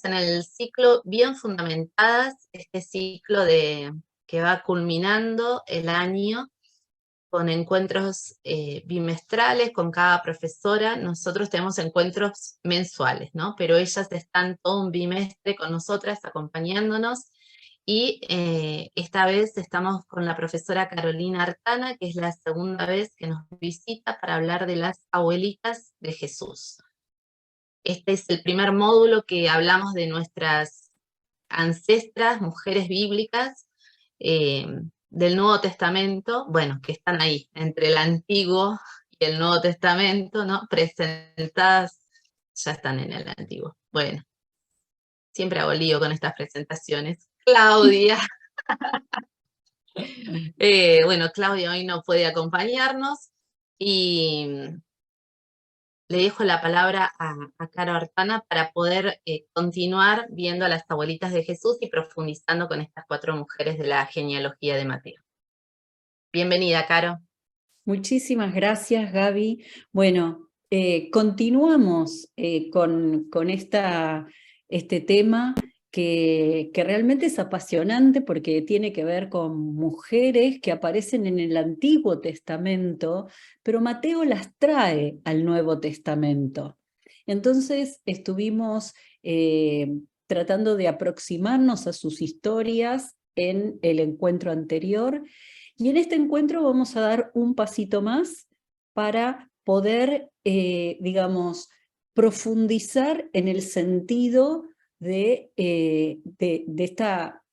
en el ciclo Bien Fundamentadas, este ciclo que va culminando el año con encuentros bimestrales con cada profesora. Nosotros tenemos encuentros mensuales, ¿no? Pero ellas están todo un bimestre con nosotras acompañándonos. Y esta vez estamos con la profesora Carolina Artana, que es la segunda vez que nos visita para hablar de las abuelitas de Jesús. Este es el primer módulo que hablamos de nuestras ancestras, mujeres bíblicas, del Nuevo Testamento, bueno, que están ahí, entre el Antiguo y el Nuevo Testamento, ¿no? Presentadas, ya están en el Antiguo. Bueno, siempre hago lío con estas presentaciones. Claudia. Bueno, Claudia hoy no puede acompañarnos y le dejo la palabra a Caro Artana para poder continuar viendo a las abuelitas de Jesús y profundizando con estas 4 mujeres de la genealogía de Mateo. Bienvenida, Caro. Muchísimas gracias, Gaby. Bueno, continuamos con este tema que realmente es apasionante porque tiene que ver con mujeres que aparecen en el Antiguo Testamento, pero Mateo las trae al Nuevo Testamento. Entonces estuvimos tratando de aproximarnos a sus historias en el encuentro anterior. Y en este encuentro vamos a dar un pasito más para poder, digamos, profundizar en el sentido de esta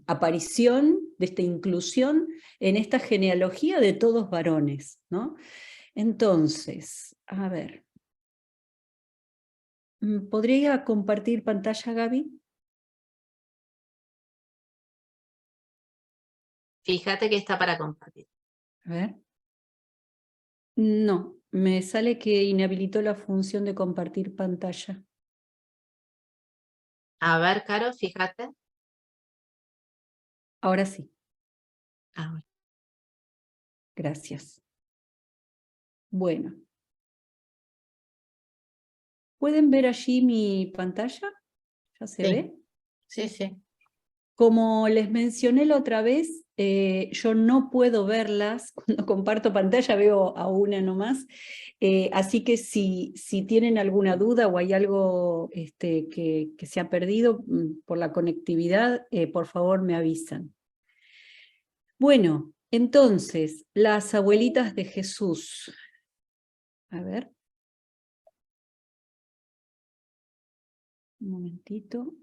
aparición, de esta inclusión en esta genealogía de todos varones, ¿no? Entonces, a ver, ¿podría compartir pantalla, Gaby? Fíjate que está para compartir. A ver. No, me sale que inhabilitó la función de compartir pantalla. A ver, Caro, fíjate. Ahora sí. Ahora. Gracias. Bueno. ¿Pueden ver allí mi pantalla? ¿Ya se ve? Sí, sí. Como les mencioné la otra vez, yo no puedo verlas. Cuando comparto pantalla veo a una nomás. Así que si tienen alguna duda o hay algo que se ha perdido por la conectividad, por favor me avisan. Bueno, entonces, las abuelitas de Jesús. A ver. Un momentito.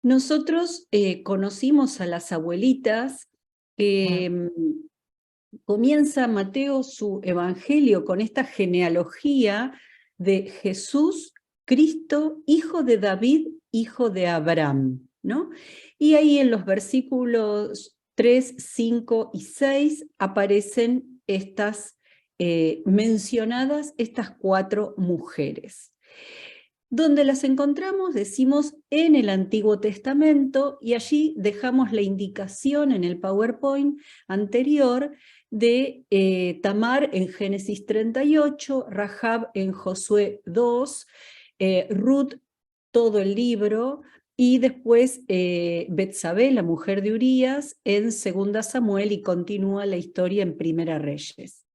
Nosotros conocimos a las abuelitas. Comienza Mateo su evangelio con esta genealogía de Jesús, Cristo, hijo de David, hijo de Abraham, ¿no? Y ahí en los versículos 3, 5 y 6 aparecen estas mencionadas, estas 4 mujeres. Donde las encontramos, decimos, en el Antiguo Testamento, y allí dejamos la indicación en el PowerPoint anterior de Tamar en Génesis 38, Rahab en Josué 2, Ruth, todo el libro, y después Betsabé, la mujer de Urías, en 2 Samuel, y continúa la historia en 1 Reyes.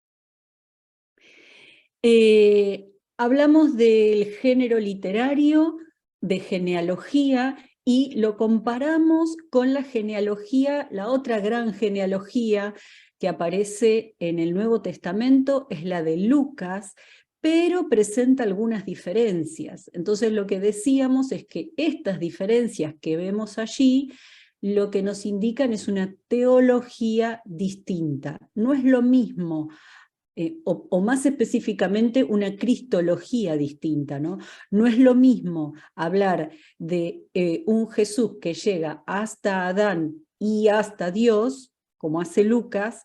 Hablamos del género literario, de genealogía, y lo comparamos con la genealogía, la otra gran genealogía que aparece en el Nuevo Testamento, es la de Lucas, pero presenta algunas diferencias. Entonces lo que decíamos es que estas diferencias que vemos allí, lo que nos indican es una teología distinta. No es lo mismo, o más específicamente una cristología distinta, ¿no? No es lo mismo hablar de un Jesús que llega hasta Adán y hasta Dios, como hace Lucas,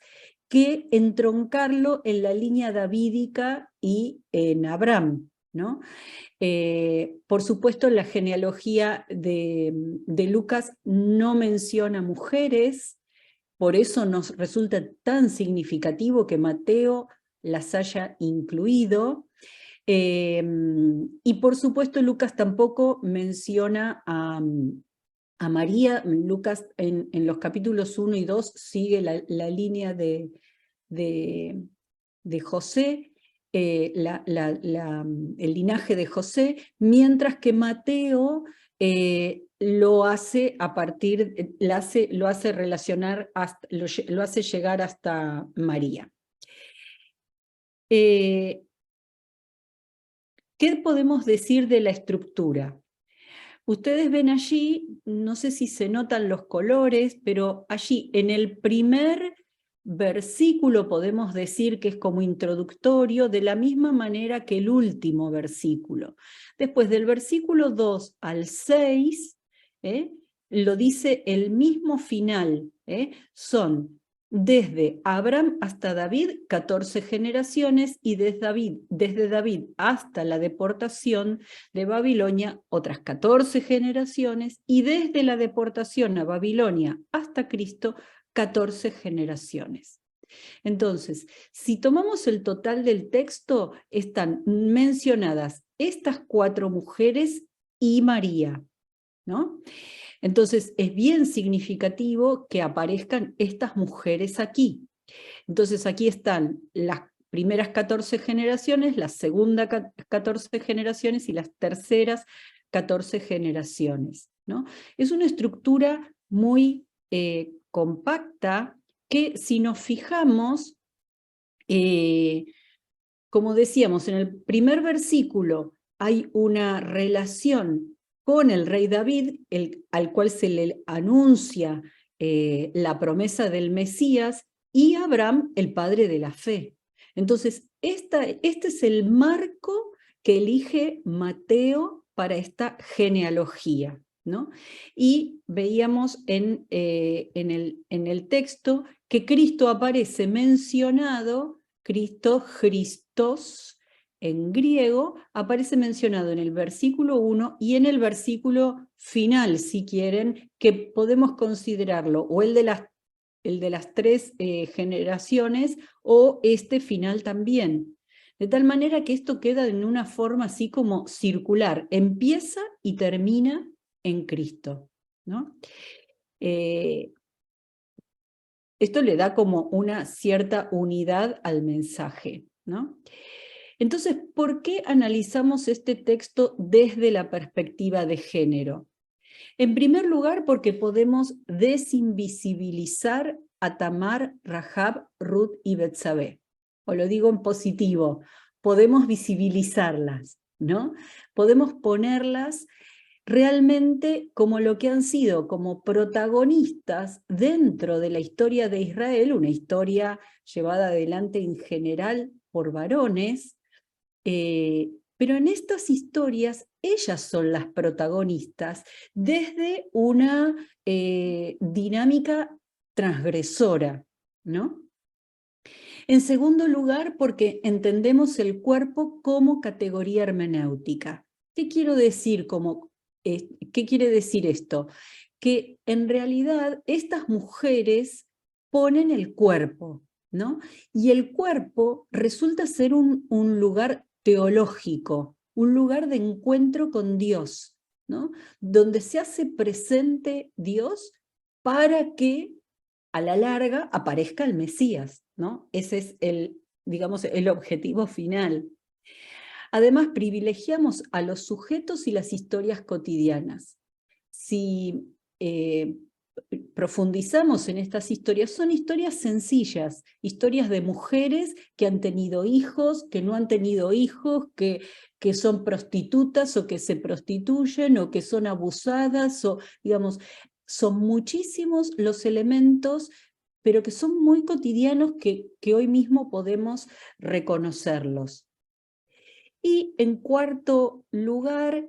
que entroncarlo en la línea davídica y en Abraham, ¿no? Por supuesto, la genealogía de Lucas no menciona mujeres, por eso nos resulta tan significativo que Mateo las haya incluido. Y por supuesto Lucas tampoco menciona a María. Lucas en los capítulos 1 y 2 sigue la línea de José, el linaje de José, mientras que Mateo lo hace a partir, lo hace relacionar, lo hace llegar hasta María. ¿Qué podemos decir de la estructura? Ustedes ven allí, no sé si se notan los colores, pero allí en el primer versículo podemos decir que es como introductorio, de la misma manera que el último versículo. Después del versículo 2 al 6, lo dice el mismo final, son desde Abraham hasta David, 14 generaciones, y desde David hasta la deportación de Babilonia, otras 14 generaciones, y desde la deportación a Babilonia hasta Cristo, 14 generaciones. Entonces, si tomamos el total del texto, están mencionadas estas 4 mujeres y María, ¿no? Entonces, es bien significativo que aparezcan estas mujeres aquí. Entonces, aquí están las primeras 14 generaciones, las segundas 14 generaciones y las terceras 14 generaciones, ¿no? Es una estructura muy compacta que, si nos fijamos, como decíamos, en el primer versículo hay una relación con el rey David, al cual se le anuncia la promesa del Mesías, y Abraham, el padre de la fe. Entonces, este es el marco que elige Mateo para esta genealogía, ¿no? Y veíamos en el texto que Cristo aparece mencionado, Christos, en griego, aparece mencionado en el versículo 1 y en el versículo final, si quieren, que podemos considerarlo o el de las 3 generaciones o este final también. De tal manera que esto queda en una forma así como circular, empieza y termina en Cristo, ¿no? Esto le da como una cierta unidad al mensaje, ¿no? Entonces, ¿por qué analizamos este texto desde la perspectiva de género? En primer lugar, porque podemos desinvisibilizar a Tamar, Rahab, Ruth y Betsabé. O lo digo en positivo, podemos visibilizarlas, ¿no? Podemos ponerlas realmente como lo que han sido, como protagonistas dentro de la historia de Israel, una historia llevada adelante en general por varones, pero en estas historias ellas son las protagonistas desde una dinámica transgresora, ¿no? En segundo lugar, porque entendemos el cuerpo como categoría hermenéutica. ¿Qué quiero decir ¿qué quiere decir esto? Que en realidad estas mujeres ponen el cuerpo, ¿no? Y el cuerpo resulta ser un lugar teológico, un lugar de encuentro con Dios, ¿no? Donde se hace presente Dios para que a la larga aparezca el Mesías, ¿no? Ese es digamos, el objetivo final. Además, privilegiamos a los sujetos y las historias cotidianas. Si profundizamos en estas historias, son historias sencillas, historias de mujeres que han tenido hijos, que no han tenido hijos, que son prostitutas o que se prostituyen o que son abusadas, o digamos, son muchísimos los elementos, pero que son muy cotidianos que hoy mismo podemos reconocerlos. Y en cuarto lugar,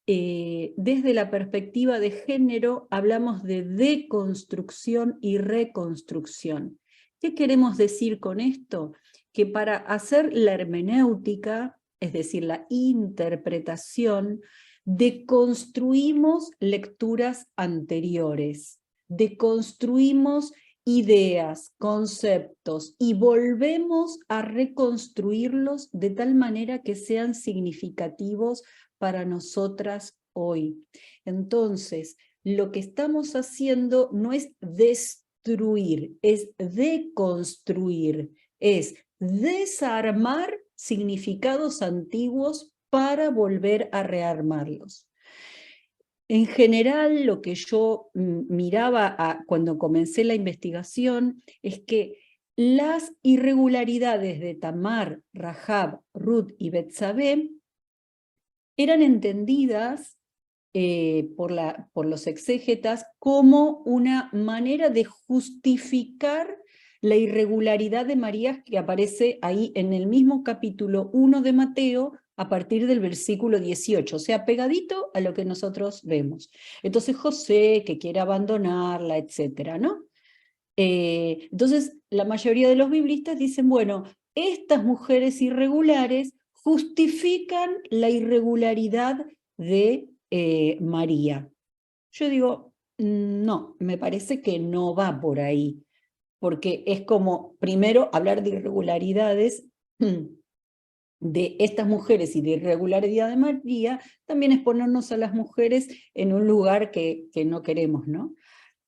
desde la perspectiva de género, hablamos de deconstrucción y reconstrucción. ¿Qué queremos decir con esto? Que para hacer la hermenéutica, es decir, la interpretación, deconstruimos lecturas anteriores, deconstruimos ideas, conceptos, y volvemos a reconstruirlos de tal manera que sean significativos para nosotras hoy. Entonces, lo que estamos haciendo no es destruir, es deconstruir, es desarmar significados antiguos para volver a rearmarlos. En general, lo que yo miraba cuando comencé la investigación es que las irregularidades de Tamar, Rahab, Ruth y Betsabé eran entendidas por los exégetas como una manera de justificar la irregularidad de María que aparece ahí en el mismo capítulo 1 de Mateo a partir del versículo 18, o sea, pegadito a lo que nosotros vemos. Entonces José, que quiere abandonarla, etcétera, ¿no? Entonces, la mayoría de los biblistas dicen, bueno, estas mujeres irregulares justifican la irregularidad de María. Yo digo, no, me parece que no va por ahí, porque es como, primero, hablar de irregularidades de estas mujeres y de irregularidad de María, también es ponernos a las mujeres en un lugar que no queremos, ¿no?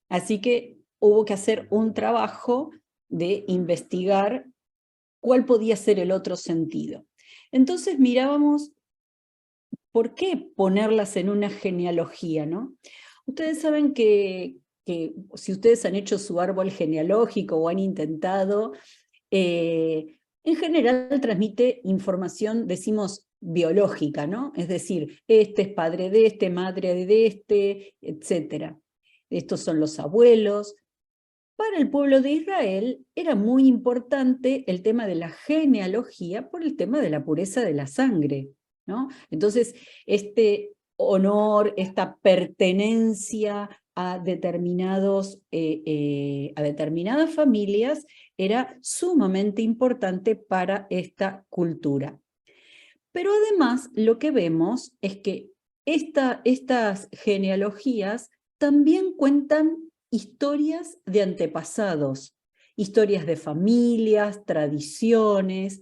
Así que hubo que hacer un trabajo de investigar cuál podía ser el otro sentido. Entonces mirábamos por qué ponerlas en una genealogía, ¿no? Ustedes saben que si ustedes han hecho su árbol genealógico o han intentado, en general transmite información, decimos, biológica, ¿no? Es decir, este es padre de este, madre de este, etc. Estos son los abuelos. Para el pueblo de Israel era muy importante el tema de la genealogía por el tema de la pureza de la sangre, ¿no? Entonces, este honor, esta pertenencia a determinadas familias era sumamente importante para esta cultura. Pero además lo que vemos es que estas genealogías también cuentan historias de antepasados, historias de familias, tradiciones,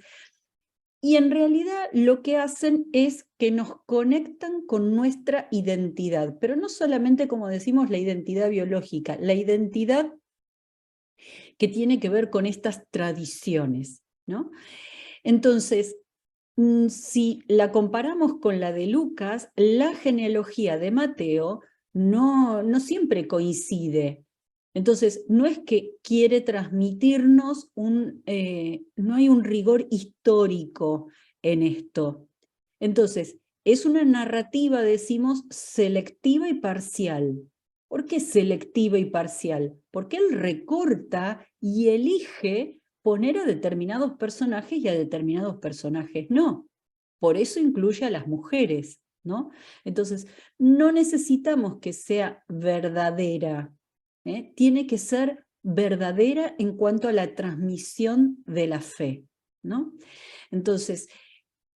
y en realidad lo que hacen es que nos conectan con nuestra identidad, pero no solamente, como decimos, la identidad biológica, la identidad que tiene que ver con estas tradiciones, ¿no? Entonces, si la comparamos con la de Lucas, la genealogía de Mateo no siempre coincide. Entonces, no es que quiere transmitirnos no hay un rigor histórico en esto. Entonces, es una narrativa, decimos, selectiva y parcial. ¿Por qué selectiva y parcial? Porque él recorta y elige poner a determinados personajes y a determinados personajes no. Por eso incluye a las mujeres, ¿no? Entonces, no necesitamos que sea verdadera, ¿eh? Tiene que ser verdadera en cuanto a la transmisión de la fe, ¿no? Entonces,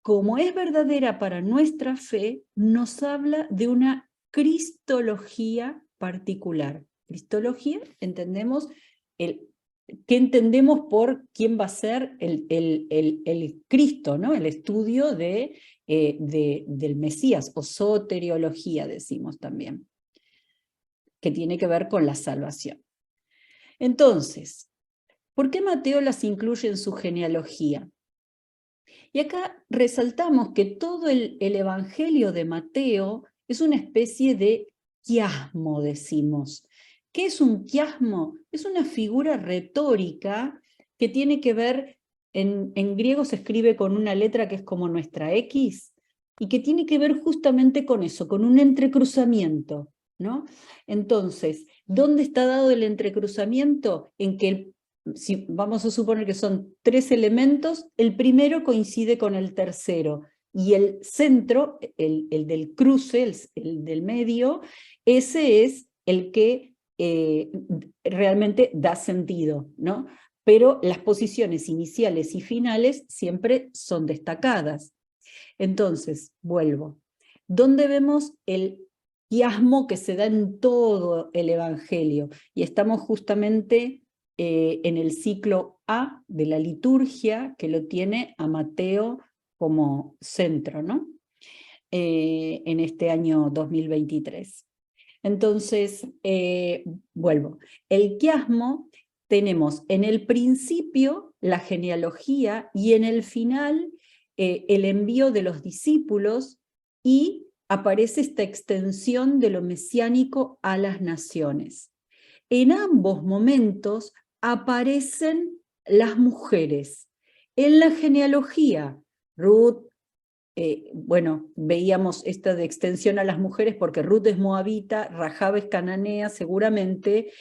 como es verdadera para nuestra fe, nos habla de una cristología particular. Cristología, entendemos ¿qué entendemos por quién va a ser el Cristo, ¿no? El estudio del Mesías, o soteriología decimos también, que tiene que ver con la salvación. Entonces, ¿por qué Mateo las incluye en su genealogía? Y acá resaltamos que todo el Evangelio de Mateo es una especie de quiasmo, decimos. ¿Qué es un quiasmo? Es una figura retórica que tiene que ver, en griego se escribe con una letra que es como nuestra X, y que tiene que ver justamente con eso, con un entrecruzamiento, ¿no? Entonces, ¿dónde está dado el entrecruzamiento? En que si vamos a suponer que son 3 elementos, el primero coincide con el tercero, y el centro, el del cruce, el del medio, ese es el que realmente da sentido, ¿no? Pero las posiciones iniciales y finales siempre son destacadas. Entonces, vuelvo. ¿Dónde vemos el quiasmo que se da en todo el Evangelio? Y estamos justamente en el ciclo A de la liturgia, que lo tiene a Mateo como centro, ¿no? En este año 2023. Entonces, vuelvo. El quiasmo, tenemos en el principio la genealogía y en el final el envío de los discípulos, y aparece esta extensión de lo mesiánico a las naciones. En ambos momentos aparecen las mujeres. En la genealogía, Ruth, bueno, veíamos esta de extensión a las mujeres porque Ruth es moabita, Rahab es cananea seguramente,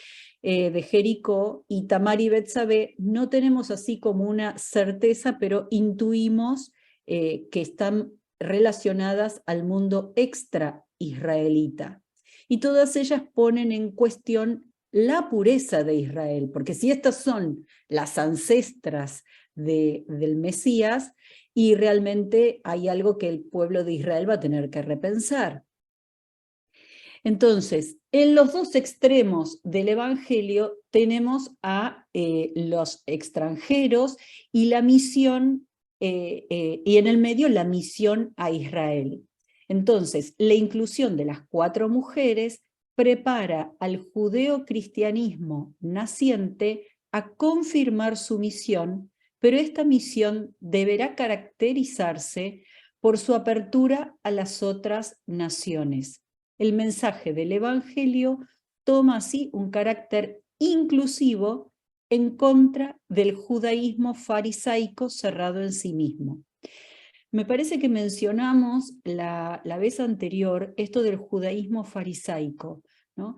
de Jericó, y Tamar y Betsabé no tenemos así como una certeza, pero intuimos que están relacionadas al mundo extra israelita. Y todas ellas ponen en cuestión la pureza de Israel, porque si estas son las ancestras del Mesías, y realmente hay algo que el pueblo de Israel va a tener que repensar. Entonces, en los dos extremos del Evangelio tenemos a los extranjeros y la misión, y en el medio la misión a Israel. Entonces, la inclusión de las 4 mujeres prepara al judeocristianismo naciente a confirmar su misión, pero esta misión deberá caracterizarse por su apertura a las otras naciones. El mensaje del Evangelio toma así un carácter inclusivo en contra del judaísmo farisaico cerrado en sí mismo. Me parece que mencionamos la vez anterior esto del judaísmo farisaico, ¿no?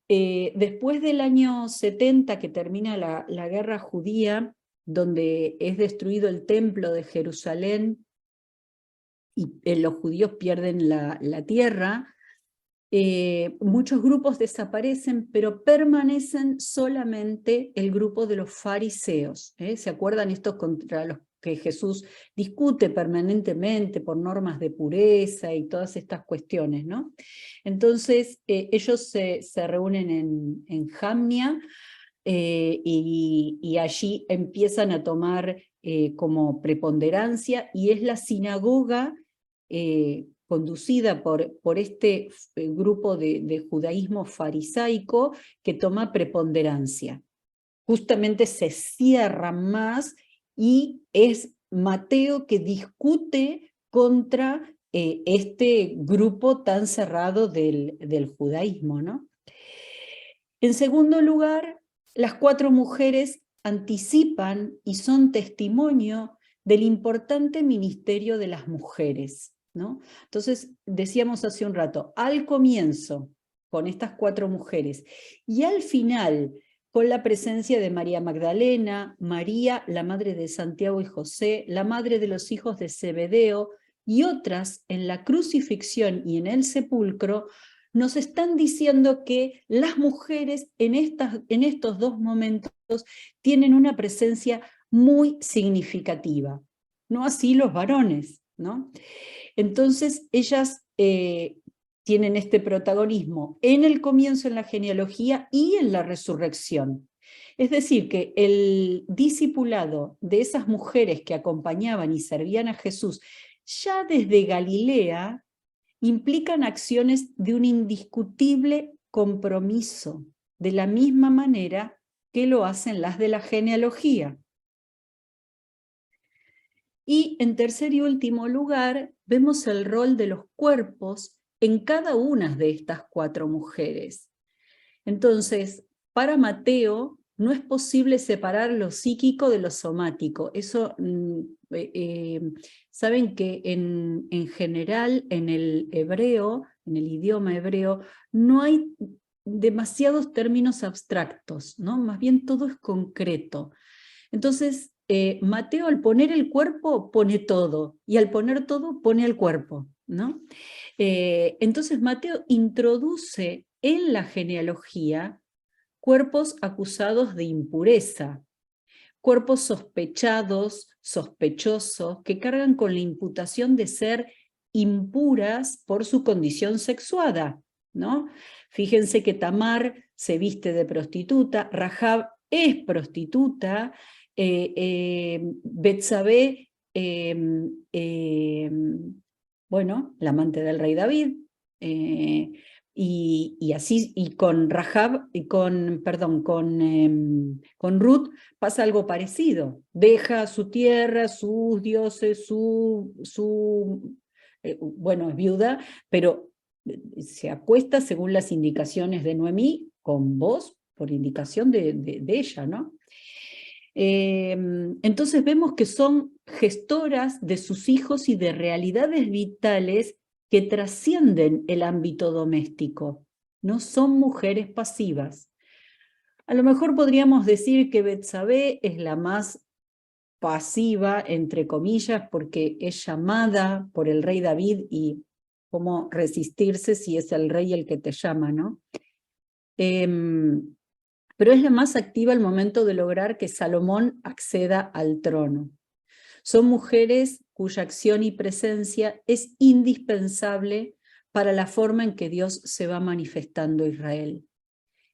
Después del año 70, que termina la guerra judía, donde es destruido el templo de Jerusalén y los judíos pierden la tierra, muchos grupos desaparecen, pero permanecen solamente el grupo de los fariseos. ¿Se acuerdan estos contra los que Jesús discute permanentemente por normas de pureza y todas estas cuestiones, ¿no? Entonces ellos se reúnen en Jamnia, y allí empiezan a tomar como preponderancia, y es la sinagoga conducida por este grupo de judaísmo farisaico que toma preponderancia. Justamente se cierra más, y es Mateo que discute contra este grupo tan cerrado del judaísmo, ¿no? En segundo lugar, las 4 mujeres anticipan y son testimonio del importante ministerio de las mujeres, ¿no? Entonces, decíamos hace un rato, al comienzo, con estas 4 mujeres, y al final, con la presencia de María Magdalena, María, la madre de Santiago y José, la madre de los hijos de Zebedeo, y otras en la crucifixión y en el sepulcro, nos están diciendo que las mujeres en estos 2 momentos tienen una presencia muy significativa, no así los varones, ¿no? Entonces ellas tienen este protagonismo en el comienzo, en la genealogía y en la resurrección. Es decir, que el discipulado de esas mujeres que acompañaban y servían a Jesús ya desde Galilea implican acciones de un indiscutible compromiso, de la misma manera que lo hacen las de la genealogía. Y en tercer y último lugar, vemos el rol de los cuerpos en cada una de estas 4 mujeres. Entonces, para Mateo no es posible separar lo psíquico de lo somático. Eso, saben que en general en el hebreo, en el idioma hebreo, no hay demasiados términos abstractos, ¿no? Más bien todo es concreto. Entonces, Mateo al poner el cuerpo pone todo, y al poner todo pone el cuerpo, ¿no? Entonces Mateo introduce en la genealogía cuerpos acusados de impureza, cuerpos sospechados, sospechosos, que cargan con la imputación de ser impuras por su condición sexuada, ¿no? Fíjense que Tamar se viste de prostituta, Rahab es prostituta, Betsabé, bueno, la amante del rey David, y así, y con Rahab, y con Ruth pasa algo parecido. Deja su tierra, sus dioses, bueno, es viuda, pero se acuesta según las indicaciones de Noemí con vos, por indicación de ella, ¿no? Entonces vemos que son gestoras de sus hijos y de realidades vitales que trascienden el ámbito doméstico. No son mujeres pasivas. A lo mejor podríamos decir que Betsabé es la más pasiva, entre comillas, porque es llamada por el rey David y cómo resistirse si es el rey el que te llama, ¿no? Pero es la más activa al momento de lograr que Salomón acceda al trono. Son mujeres cuya acción y presencia es indispensable para la forma en que Dios se va manifestando a Israel.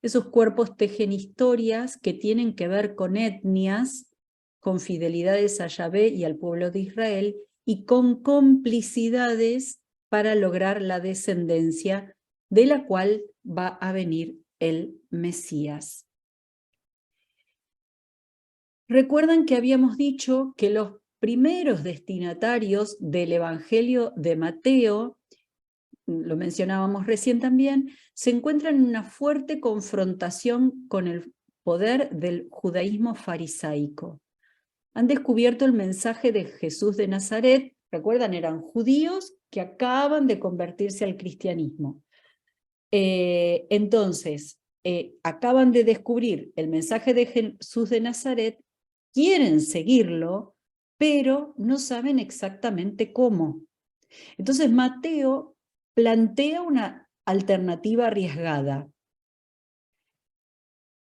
Esos cuerpos tejen historias que tienen que ver con etnias, con fidelidades a Yahvé y al pueblo de Israel, y con complicidades para lograr la descendencia de la cual va a venir el Mesías. Recuerdan que habíamos dicho que los primeros destinatarios del Evangelio de Mateo, lo mencionábamos recién también, se encuentran en una fuerte confrontación con el poder del judaísmo farisaico. Han descubierto el mensaje de Jesús de Nazaret, recuerdan, eran judíos que acaban de convertirse al cristianismo. Entonces, acaban de descubrir el mensaje de Jesús de Nazaret, quieren seguirlo, pero no saben exactamente cómo. Entonces Mateo plantea una alternativa arriesgada.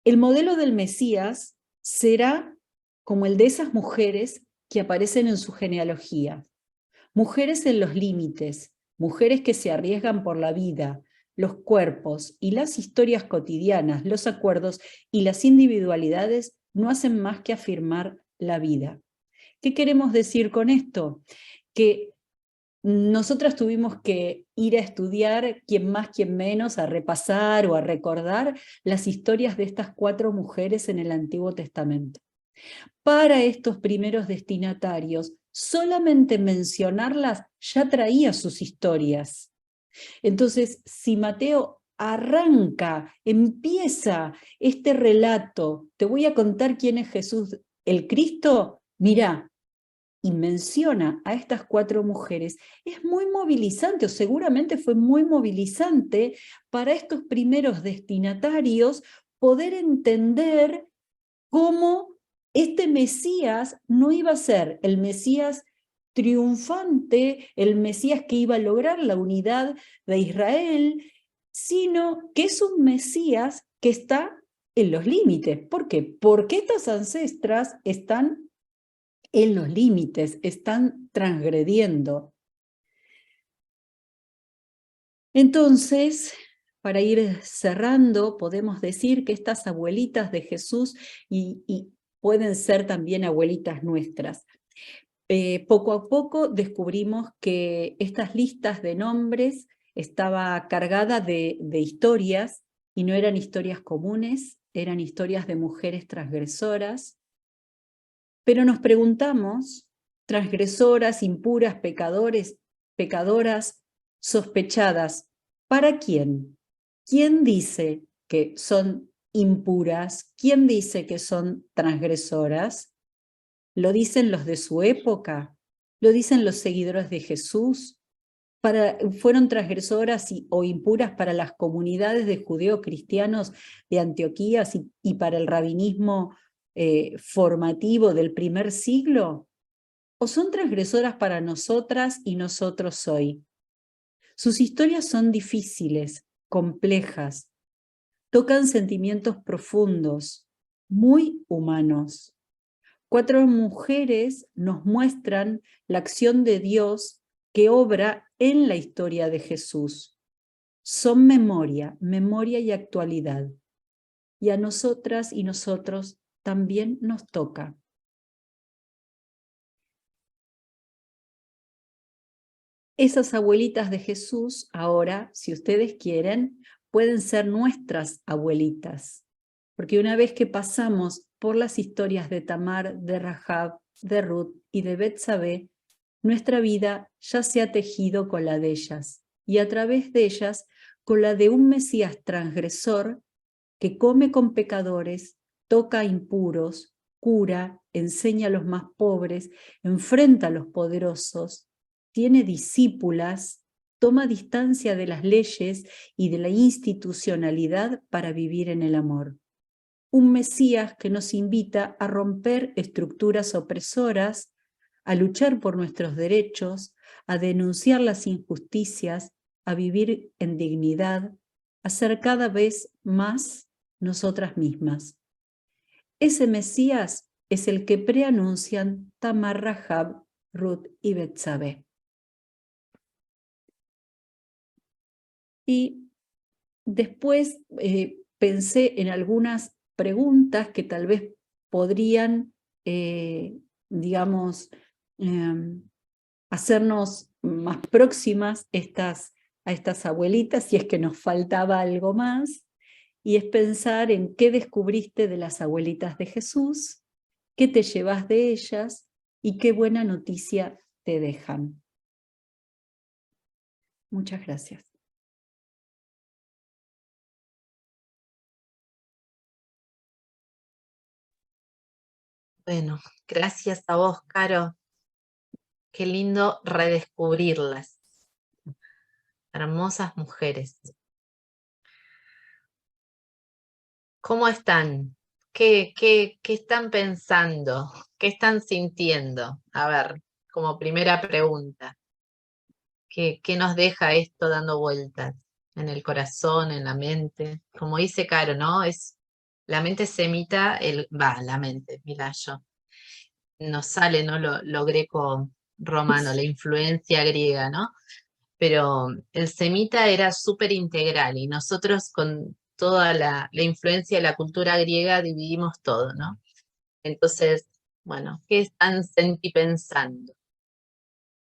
El modelo del Mesías será como el de esas mujeres que aparecen en su genealogía. Mujeres en los límites, mujeres que se arriesgan por la vida, los cuerpos y las historias cotidianas, los acuerdos y las individualidades no hacen más que afirmar la vida. ¿Qué queremos decir con esto? Que nosotras tuvimos que ir a estudiar, quién más, quién menos, a repasar o a recordar las historias de estas 4 mujeres en el Antiguo Testamento. Para estos primeros destinatarios, solamente mencionarlas ya traía sus historias. Entonces, si Mateo empieza este relato, te voy a contar quién es Jesús el Cristo, mirá, y menciona a estas 4 mujeres, es muy movilizante, o seguramente fue muy movilizante para estos primeros destinatarios poder entender cómo este Mesías no iba a ser el Mesías triunfante, el Mesías que iba a lograr la unidad de Israel, sino que es un Mesías que está en los límites. ¿Por qué? Porque estas ancestras están en los límites, están transgrediendo. Entonces, para ir cerrando, podemos decir que estas abuelitas de Jesús y pueden ser también abuelitas nuestras. Poco a poco descubrimos que estas listas de nombres estaba cargada de historias, y no eran historias comunes, eran historias de mujeres transgresoras. Pero nos preguntamos, transgresoras, impuras, pecadoras, sospechadas, ¿para quién? ¿Quién dice que son impuras? ¿Quién dice que son transgresoras? ¿Lo dicen los de su época? ¿Lo dicen los seguidores de Jesús? ¿Fueron transgresoras o impuras para las comunidades de judeo-cristianos de Antioquía y para el rabinismo formativo del primer siglo? ¿O son transgresoras para nosotras y nosotros hoy? Sus historias son difíciles, complejas, tocan sentimientos profundos, muy humanos. 4 mujeres nos muestran la acción de Dios que obra en la historia de Jesús. Son memoria y actualidad. Y a nosotras y nosotros también nos toca. Esas abuelitas de Jesús, ahora, si ustedes quieren, pueden ser nuestras abuelitas. Porque una vez que pasamos por las historias de Tamar, de Rahab, de Ruth y de Betsabé, nuestra vida ya se ha tejido con la de ellas, y a través de ellas, con la de un Mesías transgresor que come con pecadores, toca a impuros, cura, enseña a los más pobres, enfrenta a los poderosos, tiene discípulas, toma distancia de las leyes y de la institucionalidad para vivir en el amor. Un Mesías que nos invita a romper estructuras opresoras, a luchar por nuestros derechos, a denunciar las injusticias, a vivir en dignidad, a ser cada vez más nosotras mismas. Ese Mesías es el que preanuncian Tamar, Rahab, Ruth y Betsabé. Y después pensé en algunas preguntas que tal vez podrían, digamos, hacernos más próximas a estas abuelitas, si es que nos faltaba algo más, y es pensar en qué descubriste de las abuelitas de Jesús, qué te llevas de ellas y qué buena noticia te dejan. Muchas gracias. Bueno, gracias a vos, Caro. Qué lindo redescubrirlas. Hermosas mujeres. ¿Cómo están? ¿Qué están pensando? ¿Qué están sintiendo? A ver, como primera pregunta. ¿Qué nos deja esto dando vueltas en el corazón, en la mente? Como dice Caro, ¿no? La mente semita, la mente, mira yo. Nos sale, ¿no? Lo greco-romano, la influencia griega, ¿no? Pero el semita era súper integral y nosotros con toda la influencia de la cultura griega dividimos todo, ¿no? Entonces, bueno, ¿qué están pensando?